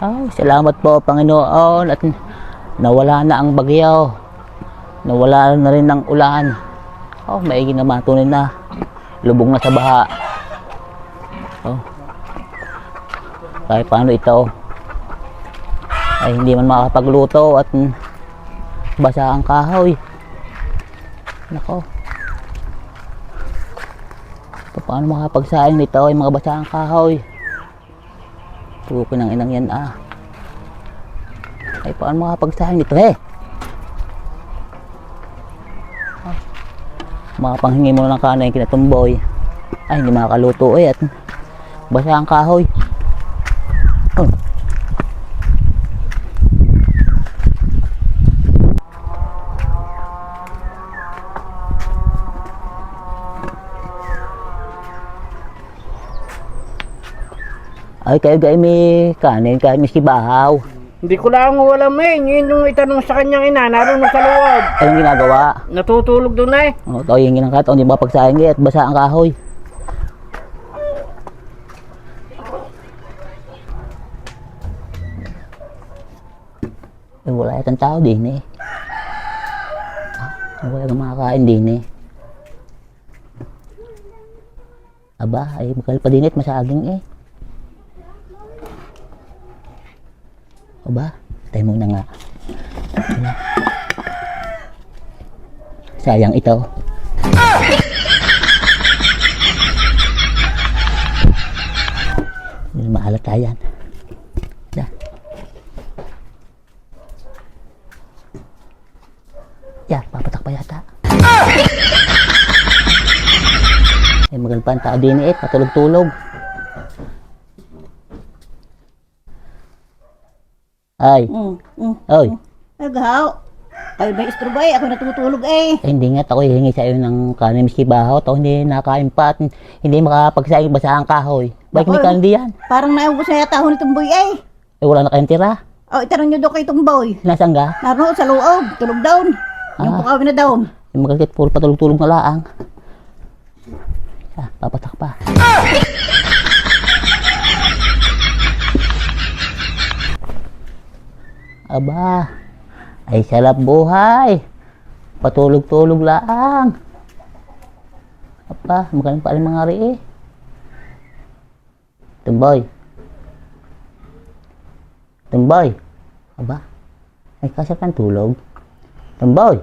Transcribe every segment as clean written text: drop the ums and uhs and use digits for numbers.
Oh, salamat po Panginoon at nawala na ang bagyo. Nawala na rin ang ulan. Oh, maigi na matunin na. Lubog na sa baha. Oh. Kahit paano ito ay hindi man makakapagluto at basa ang kahoy. Nako. Paano makapagsaing nito ay mga basa ang kahoy? Pukin ng inang yan ah. Ay paano makapagsaing nito eh? Makapanghingi mo ng kanin kinatumboy. Ay hindi makakaluto eh at basa ang kahoy. Oh. Ay kayo gay may kanin, kayo may sibahaw. Hindi ko lang wala may. Yun yung itanong sa kanyang ina, naroon sa loob. Anong ginagawa? Natutulog doon eh. O, ito yung ginagawa, hindi ba pagsahin at basa ang kahoy. Eh, wala itang tao din eh. Wala kang makakain din eh. Aba, ay bakal pa din at masaging eh. Aba, tayo muna nga. Sayang ito. Mahalata yan. Ya, papatak pa yata. Ay, magalpan tao din eh, patulog-tulog. Ay. Oy. Naghaw. Ay, may istrubay. Ako natutulog eh. Ay, hindi nga ako hihingi sa iyo ng kanin miski bahaw. Ito hindi nakain pa at hindi makapagsaing basa ang kahoy. Baik ni kanin diyan. Parang naubos na yata ako ni Tumboy eh. Ay, wala na kayong tira. Oh, itanong nyo doon kay Tumboy. Nasaan ka? Naroon sa loob. Tulog down. Yung pukawin na down. Yung magagit puro patulog-tulog na laang. Ah, papatak pa. Aba, ay sarap buhay. Patulog-tulog laang. Apa, magaling pa rin mga ri eh. Tumboy. Tumboy. Aba, ay kasap kang tulog. Tumboy.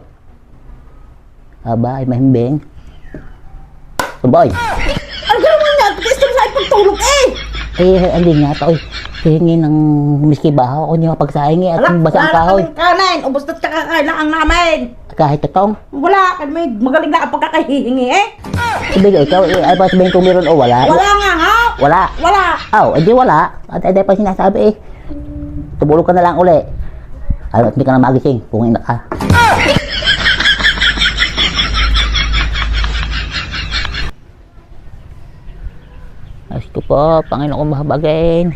Aba, ay mahimbing. Tumboy. Ano ka naman na? Gusto mo sa pagtulog eh. Eh, hindi nga ito eh. Hihingi ng miski bahaw. Ako hindi mapagsahingi at basa ang kahoy. Wala kanin. Ubus na kakakain lang ang namin. Kahit itong. Wala. Kami magaling na ang pagkakahihingi eh. Ibig ikaw, ay pa sabihin kung meron o wala. Wala nga ha. Wala. Wala. Oh, hindi wala. At hindi pa sinasabi eh. Tumulog ka na lang uli. Ay, at hindi ka na magising. Kung ina ka. Ayos ko po, Panginoon ko mahabagain.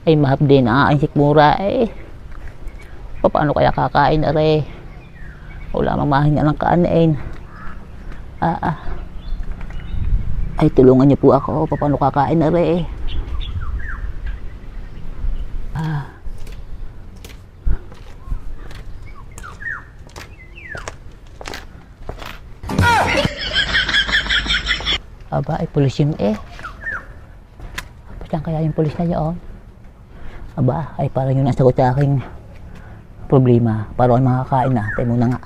Ay, mahab din ang aking sikmura eh. Paano kaya kakain na rin? Wala mang mahinga ng kanin. Ay, tulungan niyo po ako. Paano kakain na rin? Aba, ay pulis yun eh. Saan kaya yung pulis na yun? Aba, ay parang yun ang sagot sa aking problema. Para ako makakain na. Tayo muna nga.